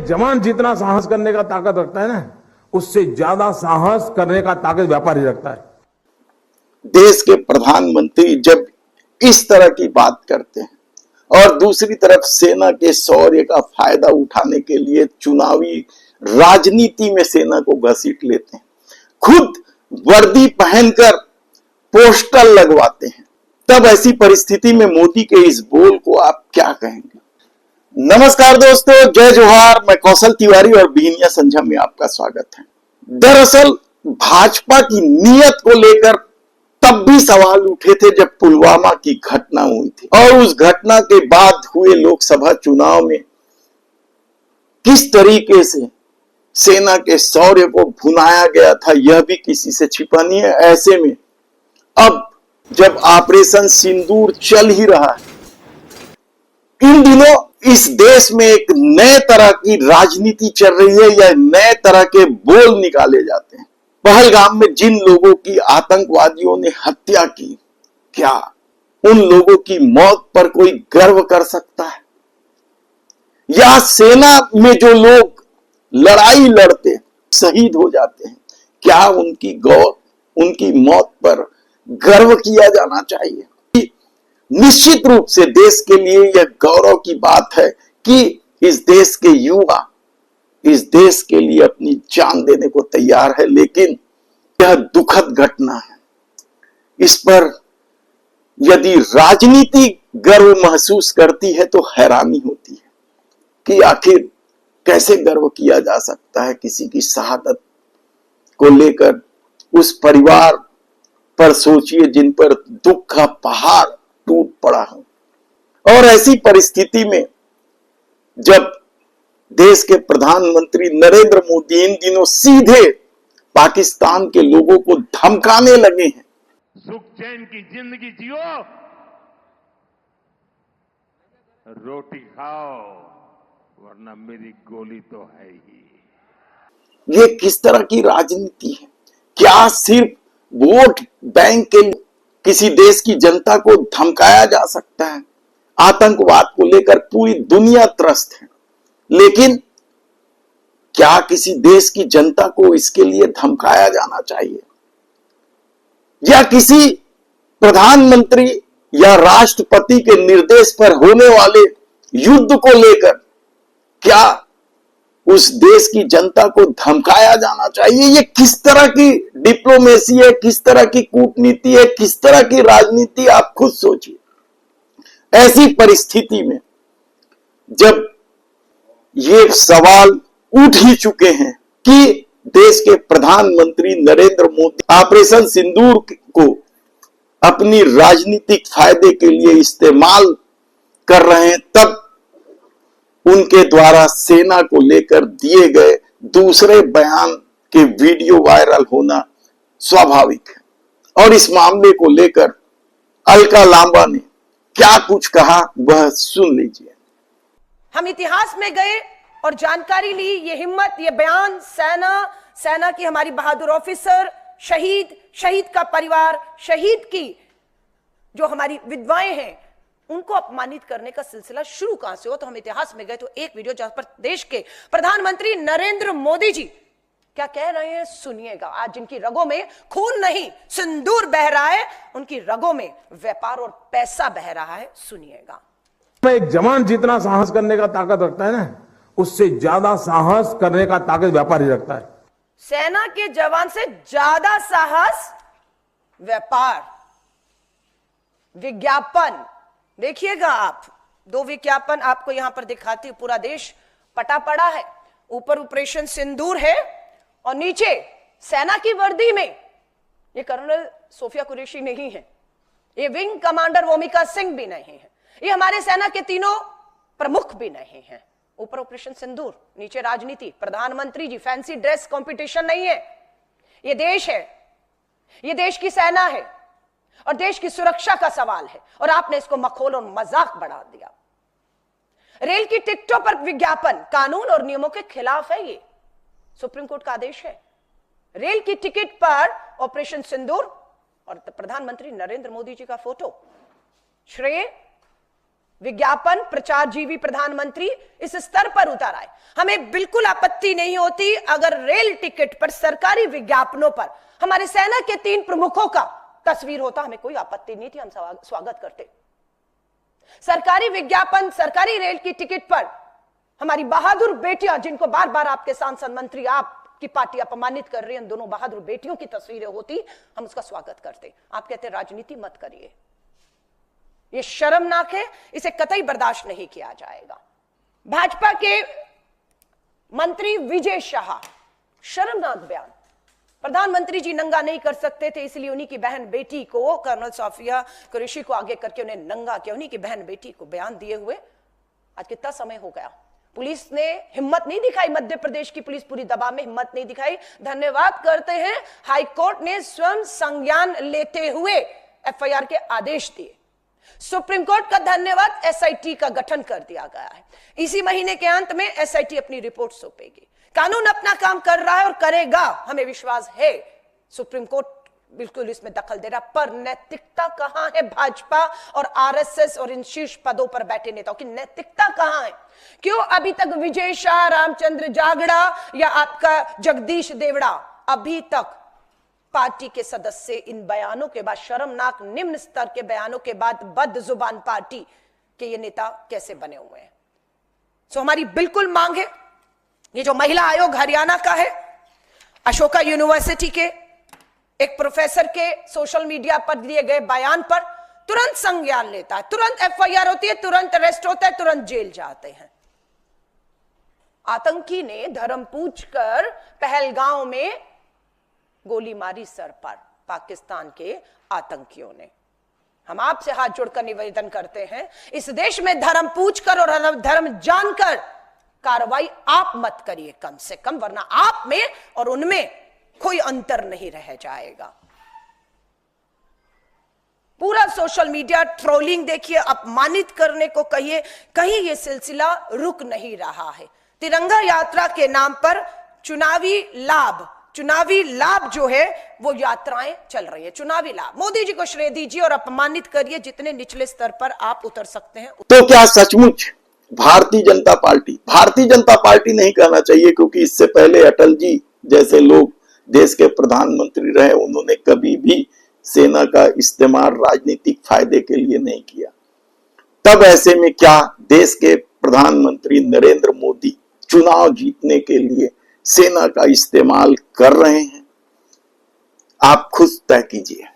एक जवान जितना साहस करने का ताकत रखता है ना, उससे ज्यादा साहस करने का ताकत व्यापारी रखता है। देश के प्रधानमंत्री जब इस तरह की बात करते हैं और दूसरी तरफ सेना के शौर्य का फायदा उठाने के लिए चुनावी राजनीति में सेना को घसीट लेते हैं, खुद वर्दी पहनकर पोस्टर लगवाते हैं, तब ऐसी परिस्थिति में मोदी के इस बोल को आप क्या कहेंगे? नमस्कार दोस्तों, जय जोहार। मैं कौशल तिवारी और बीनिया संझा में आपका स्वागत है। दरअसल भाजपा की नीयत को लेकर तब भी सवाल उठे थे जब पुलवामा की घटना हुई थी, और उस घटना के बाद हुए लोकसभा चुनाव में किस तरीके से सेना के शौर्य को भुनाया गया था, यह भी किसी से छिपा नहीं है। ऐसे में अब जब ऑपरेशन सिंदूर चल ही रहा है, इन दिनों इस देश में एक नए तरह की राजनीति चल रही है या नए तरह के बोल निकाले जाते हैं। पहलगाम में जिन लोगों की आतंकवादियों ने हत्या की, क्या उन लोगों की मौत पर कोई गर्व कर सकता है? या सेना में जो लोग लड़ाई लड़ते शहीद हो जाते हैं, क्या उनकी मौत पर गर्व किया जाना चाहिए? निश्चित रूप से देश के लिए यह गौरव की बात है कि इस देश के युवा इस देश के लिए अपनी जान देने को तैयार है, लेकिन यह दुखद घटना है। इस पर यदि राजनीति गर्व महसूस करती है तो हैरानी होती है कि आखिर कैसे गर्व किया जा सकता है किसी की शहादत को लेकर। उस परिवार पर सोचिए जिन पर दुख का पहाड़ टूट पड़ा हो। और ऐसी परिस्थिति में जब देश के प्रधानमंत्री नरेंद्र मोदी इन दिनों सीधे पाकिस्तान के लोगों को धमकाने लगे हैं, सुख चैन की जिंदगी जियो, रोटी खाओ, वरना मेरी गोली तो है ही। ये किस तरह की राजनीति है? क्या सिर्फ वोट बैंक के किसी देश की जनता को धमकाया जा सकता है? आतंकवाद को लेकर पूरी दुनिया त्रस्त है, लेकिन क्या किसी देश की जनता को इसके लिए धमकाया जाना चाहिए? या किसी प्रधानमंत्री या राष्ट्रपति के निर्देश पर होने वाले युद्ध को लेकर क्या उस देश की जनता को धमकाया जाना चाहिए? ये किस तरह की डिप्लोमेसी है, किस तरह की कूटनीति है, किस तरह की राजनीति? आप खुद सोचिए। ऐसी परिस्थिति में जब ये सवाल उठ ही चुके हैं कि देश के प्रधानमंत्री नरेंद्र मोदी ऑपरेशन सिंदूर को अपनी राजनीतिक फायदे के लिए इस्तेमाल कर रहे हैं, तब उनके द्वारा सेना को लेकर दिए गए दूसरे बयान के वीडियो वायरल होना स्वाभाविक है। और इस मामले को लेकर अलका लांबा ने क्या कुछ कहा, वह सुन लीजिए। हम इतिहास में गए और जानकारी ली, ये हिम्मत, ये बयान, सेना की हमारी बहादुर ऑफिसर, शहीद का परिवार, शहीद की जो हमारी विधवाएं हैं, उनको अपमानित करने का सिलसिला शुरू कहां से हो? तो हम इतिहास में गए तो एक वीडियो जहां पर देश के प्रधानमंत्री नरेंद्र मोदी जी क्या कह रहे हैं सुनिएगा। आज जिनकी रगों में खून नहीं सिंदूर बह रहा है, उनकी रगों में व्यापार और पैसा बह रहा है, सुनिएगा। एक जवान जितना साहस करने का ताकत रखता है ना, उससे ज्यादा साहस करने का ताकत व्यापारी रखता है। सेना के जवान से ज्यादा साहस व्यापार, विज्ञापन। देखिएगा आप, दो विज्ञापन आपको यहां पर दिखाती हूं। पूरा देश पटा पड़ा है, ऊपर ऑपरेशन सिंदूर है और नीचे सेना की वर्दी में ये कर्नल सोफिया कुरैशी नहीं है, ये विंग कमांडर वोमिका सिंह भी नहीं है, ये हमारे सेना के तीनों प्रमुख भी नहीं है। ऊपर ऑपरेशन सिंदूर, नीचे राजनीति। प्रधानमंत्री जी, फैंसी ड्रेस कंपटीशन नहीं है, ये देश है, ये देश की सेना है और देश की सुरक्षा का सवाल है, और आपने इसको मखौल और मजाक बढ़ा दिया। रेल की टिकटों पर विज्ञापन कानून और नियमों के खिलाफ है, ये सुप्रीम कोर्ट का आदेश है। रेल की टिकट पर ऑपरेशन सिंदूर और प्रधानमंत्री नरेंद्र मोदी जी का फोटो। श्रेय विज्ञापन प्रचारजीवी प्रधानमंत्री इस स्तर पर उतर आए। हमें बिल्कुल आपत्ति नहीं होती अगर रेल टिकट पर, सरकारी विज्ञापनों पर हमारे सेना के 3 प्रमुखों का तस्वीर होता, हमें कोई आपत्ति नहीं थी, हम स्वागत करते। सरकारी विज्ञापन, सरकारी रेल की टिकट पर हमारी बहादुर बेटियां, जिनको बार बार आपके सांसद मंत्री, आपकी पार्टी अपमानित कर रही है, दोनों बहादुर बेटियों की तस्वीरें होती, हम उसका स्वागत करते। आप कहते राजनीति मत करिए, यह शर्मनाक है, इसे कतई बर्दाश्त नहीं किया जाएगा। भाजपा के मंत्री विजय शाह, शर्मनाक बयान। प्रधानमंत्री जी नंगा नहीं कर सकते थे, इसलिए उन्हीं की बहन बेटी को, कर्नल सोफिया कुरैशी को आगे करके उन्हें नंगा किया, उन्हीं की बहन बेटी को बयान दिए हुए। आज कितना समय हो गया, पुलिस ने हिम्मत नहीं दिखाई, मध्य प्रदेश की पुलिस पूरी दबाव में हिम्मत नहीं दिखाई। धन्यवाद करते हैं, हाईकोर्ट ने स्वयं संज्ञान लेते हुए एफआईआर के आदेश दिए। सुप्रीम कोर्ट का धन्यवाद, एसआईटी का गठन कर दिया गया है। इसी महीने के अंत में एसआईटी अपनी रिपोर्ट सौंपेगी। कानून अपना काम कर रहा है और करेगा, हमें विश्वास है। सुप्रीम कोर्ट बिल्कुल इसमें दखल दे रहा, पर नैतिकता कहां है भाजपा और आरएसएस और इन शीर्ष पदों पर बैठे नेताओं की नैतिकता कहां है? क्यों अभी तक विजय शाह, रामचंद्र जागड़ा या आपका जगदीश देवड़ा, अभी तक पार्टी के सदस्य इन बयानों के बाद, शर्मनाक निम्न स्तर के बयानों के बाद, बदजुबान पार्टी के ये नेता कैसे बने हुए हैं? सो हमारी बिल्कुल मांग है, ये जो महिला आयोग हरियाणा का है, अशोका यूनिवर्सिटी के एक प्रोफेसर के सोशल मीडिया पर दिए गए बयान पर तुरंत संज्ञान लेता है, तुरंत एफआईआर होती है, तुरंत अरेस्ट होता है, तुरंत जेल जाते हैं। आतंकी ने धर्म पूछकर पहलगांव में गोली मारी सर पर, पाकिस्तान के आतंकियों ने। हम आपसे हाथ जोड़कर निवेदन करते हैं, इस देश में धर्म पूछकर और धर्म जानकर कार्रवाई आप मत करिए कम से कम, वरना आप में और उनमें कोई अंतर नहीं रह जाएगा। पूरा सोशल मीडिया ट्रोलिंग देखिए, अपमानित करने को कहिए, कहीं यह सिलसिला रुक नहीं रहा है। तिरंगा यात्रा के नाम पर चुनावी लाभ जो है वो यात्राएं चल रही है, चुनावी लाभ। मोदी जी को श्रेय दीजिए और अपमानित करिए, जितने निचले स्तर पर आप उतर सकते हैं। तो क्या सचमुच भारतीय जनता पार्टी नहीं कहना चाहिए, क्योंकि इससे पहले अटल जी जैसे लोग देश के प्रधानमंत्री रहे, उन्होंने कभी भी सेना का इस्तेमाल राजनीतिक फायदे के लिए नहीं किया। तब ऐसे में क्या देश के प्रधानमंत्री नरेंद्र मोदी चुनाव जीतने के लिए सेना का इस्तेमाल कर रहे हैं? आप खुद तय कीजिए।